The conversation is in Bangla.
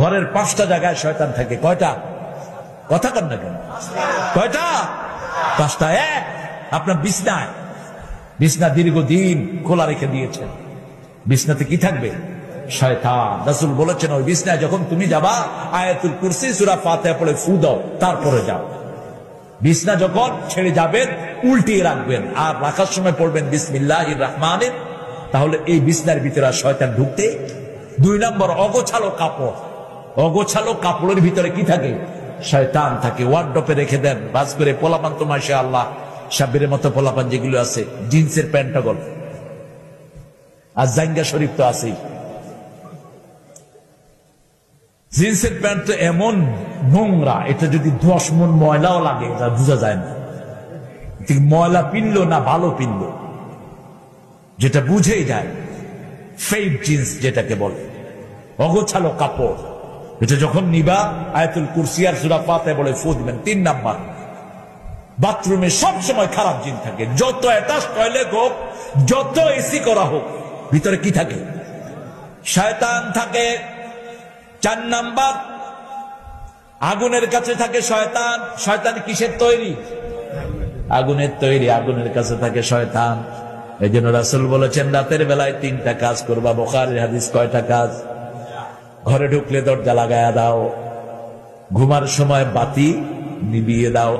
ঘরের 5টা জায়গায় শয়তান থাকে। কয়টা? কথা কন না কেন? কয়টা? 5টা। এক, আপনার বিছনায়, বিছনা দীর্ঘদিন খোলা রেখে দিয়েছেন, বিছনাতে কি থাকবে? শয়তান। রাসূল বলেছেন ওই বিছনায় যখন তুমি যাবা আয়াতুল কুরসি সূরা ফাতিহা পড়ে ফু দাও, তারপরে যাও। বিছনা যখন ছেড়ে যাবেন উল্টিয়ে রাখবেন, আর রাখার সময় পড়বেন বিসমিল্লাহির রহমানির, তাহলে এই বিছনার ভিতরে আর শয়তান ঢুকতে। 2 নম্বর, অগোছালো কাপড়। অগোছালো কাপড়ের ভিতরে কি থাকে? শয়তান থাকে। ওয়ার্ডরোবে রেখে দেন বাস করে। পোলাপান তো মাশাআল্লাহ সাব্বিরের মতো পোলাপান যেগুলো আছে, জিন্সের প্যান্টটা গল, আর জাঙ্গা শরীফ তো আছেই। জিন্সের প্যান্ট তো এমন নোংরা, এটা যদি 10 মণ ময়লাও লাগে তা বোঝা যায় না ঠিক ময়লা পিনলো না ভালো পিনলো, যেটা বুঝেই যায়। ফেড জিন্স যেটাকে বলে, অগোছালো কাপড়, এটা যখন নিবা আয়াতুল কুরসি আর সূরা ফাতিহা বলে ফু দিবেন। 3 নাম্বার, বাথরুমে সব সময় খারাপ জিন থাকে। যত অ্যাটাচ টয়লেট হোক, যত এসি করা হোক, ভিতরে কি থাকে? শয়তান থাকে। 4 নাম্বার, আগুনের কাছে থাকে শয়তান। শয়তান কিসের তৈরি? আগুনের তৈরি। আগুনের কাছে থাকে শয়তান। এই জন্য রাসূল বলেছেন রাতের বেলায় 3টা কাজ করবা। বুখারীর হাদিস। কয়টা কাজ? ঘরে ঢুকলে দরজা লাগায়া দাও, ঘুমার সময় বাতি নিভিয়ে দাও।